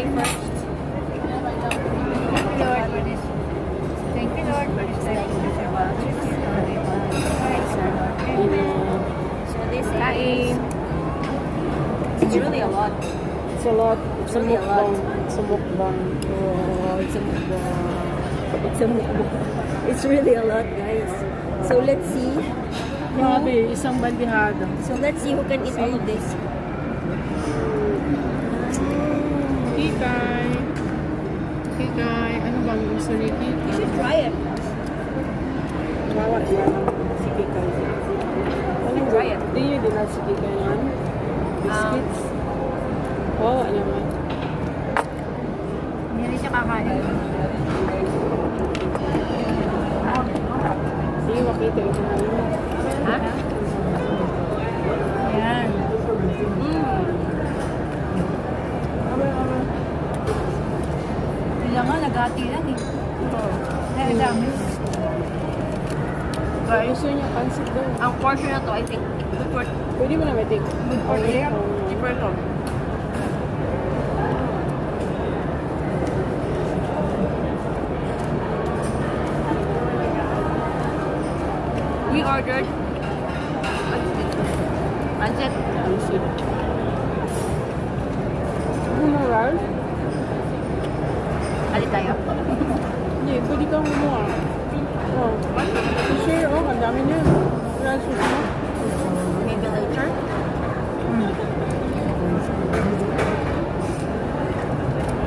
pray first. Thank you, Lord, for this. Thank you, Lord, for this time to serve our church. Amen. So this is... It's really a lot. It's a lot. It's a Really a lot. mukbang. It's a mukbang. Oh, it's a mukbang. It's a mukbang. It's really a lot, guys. So let's see. Grabe, isang bandihada. So let's see who can eat all of this. Kikay. Kikay. Ano bang gusto ni Kikay? You should try it. Wawa yan. Si Kikay. You should try it. Hindi nyo din na si Kikay yan. Biscuits. Wawa naman. Hindi siya kakain. Hindi makita ito na yun. Ha? Ayan. Sila nga, nag-ati lang eh. Kaya dami. Guys, gusto niya pancit daw. Ang portion na to, I think, good for Pwede mo na metik. yeah. Cheaper to. We ordered pancit. Pancit. Ano mo, Ral? Ali tayo. Hindi, pwede kang umuha. Oh. Sure, oh, ang dami niya. Ral, susunod. Maybe later.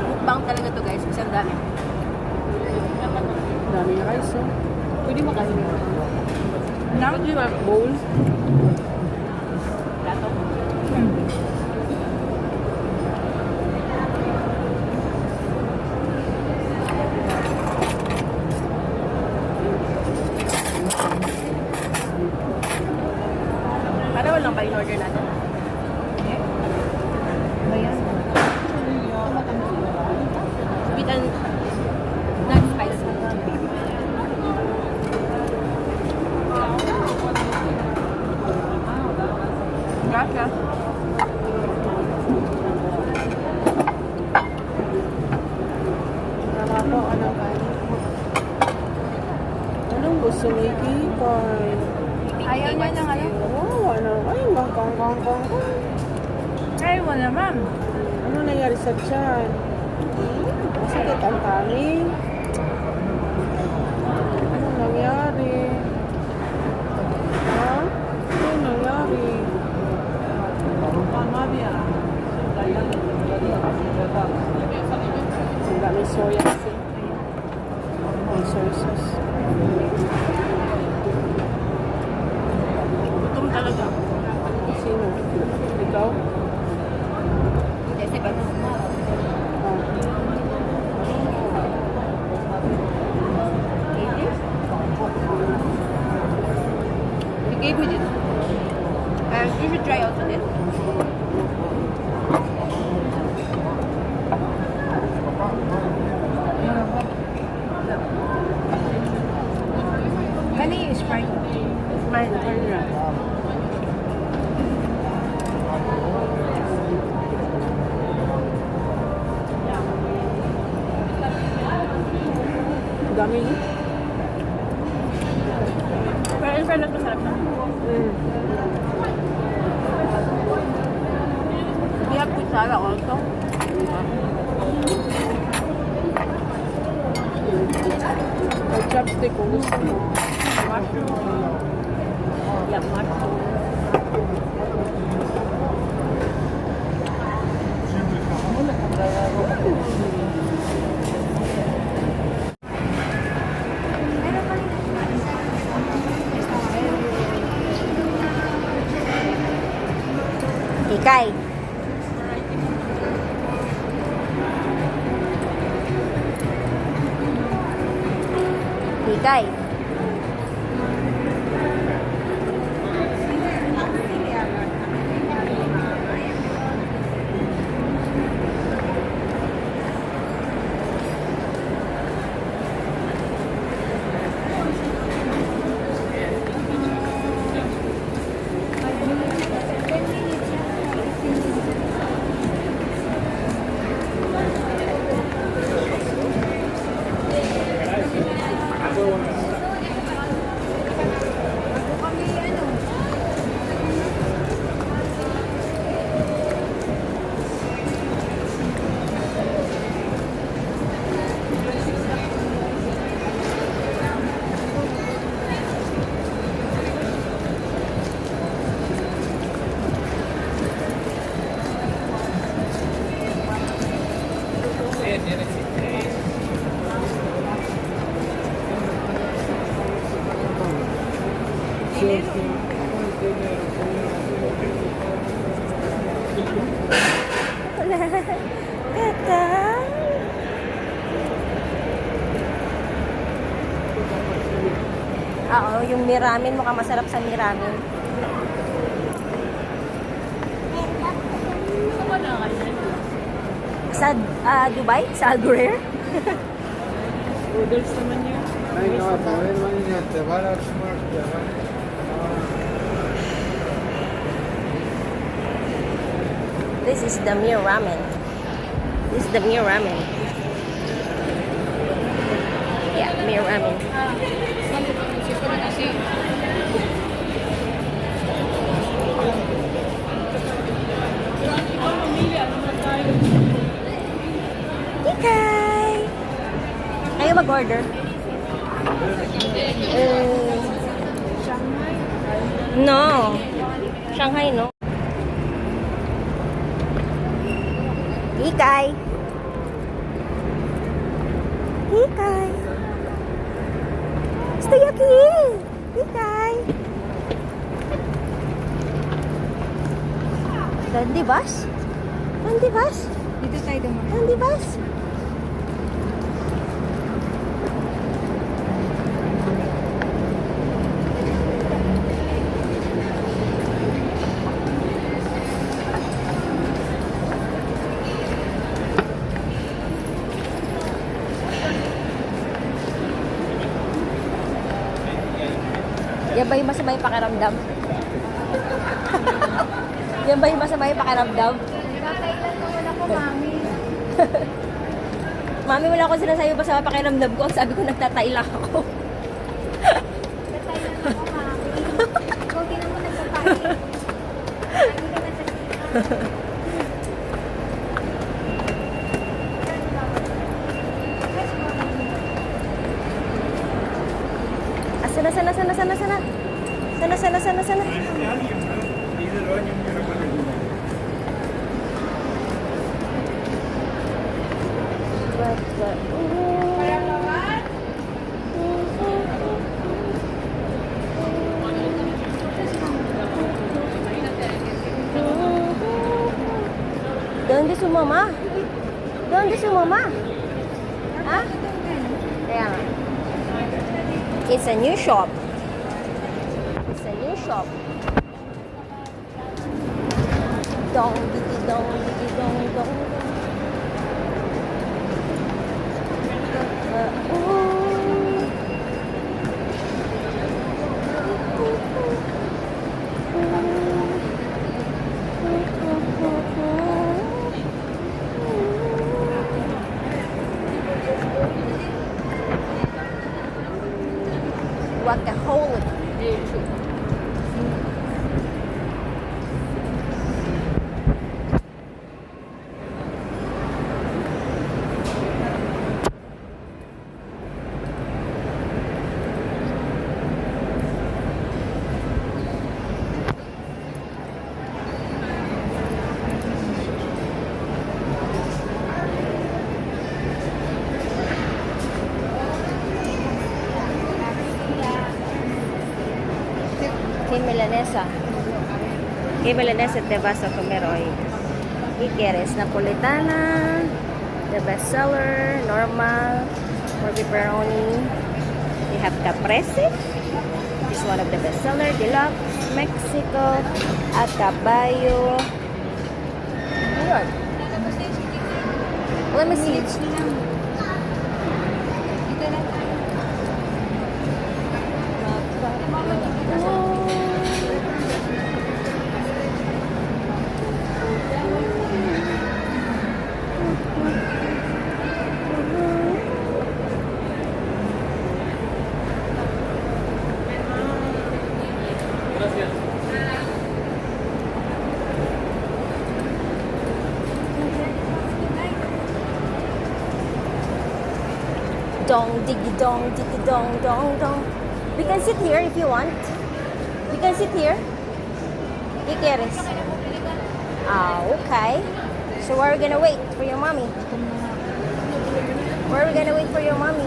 Mukbang talaga to, guys. Kasi ang dami. Ang dami na rice, oh. Pwede makain. Now, do you want Bowl. plato? Para walang pa in-order natin. Ayan. Sweet and not spicy. Gracias. Tama po, ano ba? Anong gusto ni Kikay? Ayaw niya ng ano? Oh, ano? Ay, bangkang. Ayaw mo naman. Ano nangyari sa tiyan? Masakit ang tummy? Anong nangyari? Ha? Anong nangyari? Ang dami soya kasi. May soy sauce. Gutom talaga. Sino? Ikaw? Hindi, si Bato. Oh. He gave me this. And you should try also this. Kani is Sprite. Sprite. Ang dami niyo? Pero in fairness, masarap na. We have kutsara also. May chopstick kung gusto mo. Mushroom. Yeah, mushroom. Kikay. Kikay. Oo, yung miramen. Mukhang masarap sa miramen. Sa Dubai? Sa Albuquerque? Noodles naman yun. नहीं no, también mañana van a sumar This is the Mir Ramen. This is the Mir Ramen. Yeah, Mir Ramen. Ikay! Kayo mag-order? No. Shanghai, no? Ikay! Ikay! Stay aquí! Ikay! ¿Dónde vas? ¿Dónde vas? Dito tayo dumaan. ¿Dónde vas? Yan ba yung masama yung pakiramdam? Yan ba yung masama yung pakiramdam? Kakailan ko muna ko, mami. Mami, wala akong sinasabi ba sa pakiramdam ko? Sabi ko, nagtataila ako. Kakailan ko, mami. Ikaw din naman nagtatayo. Hindi ka nagtatayo. Sana. Sana. ¿Dónde su mamá? ¿Dónde su mamá? ¿Ah? Kaya nga. It's a new shop. It's a new shop. Dong, digi, dong, digi, dong, dong. Workaholic. ¿Qué milanesa te vas a comer hoy? ¿Qué quieres? Napolitana, the bestseller, normal, or pepperoni. We have caprese. It's one of the bestseller, deluxe, Mexico, at caballo. Ayun. Let me see. Dong, diggy, dong, diggy, dong, dong, dong. We can sit here if you want. We can sit here. ¿Qué quieres? Ah, okay. So where are we gonna wait for your mommy? Where are we gonna wait for your mommy?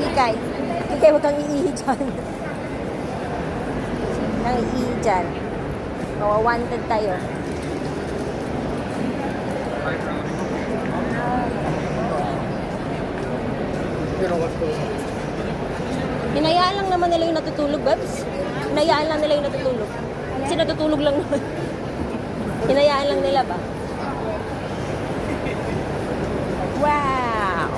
Ikay. Ikay, huwag kang iihi dyan. Nang iihi dyan. Wanted tayo. Pero what's going on? Hinayaan lang naman nila yung natutulog, Babs. Hinayaan lang nila yung natutulog. Kasi natutulog lang naman. Hinayaan lang nila ba? Wow!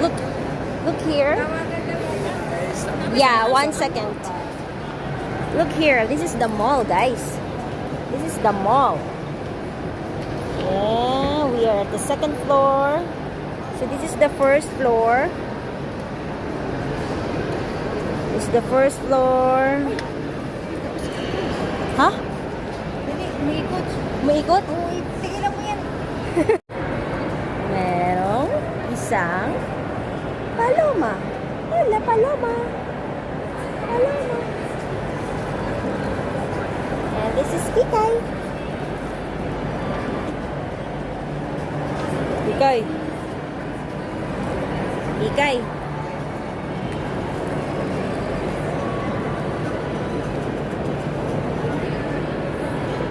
Look, look here. Yeah, 1 second. Look here. This is the mall, guys. This is the mall. And we are at the second floor. So this is the first floor. This is the first floor. Huh? Umiikot. Umiikot? Oo, tigilan mo yan. Merong isang paloma. Hola, paloma. Paloma. And this is Kikay. Kikay. Kikay.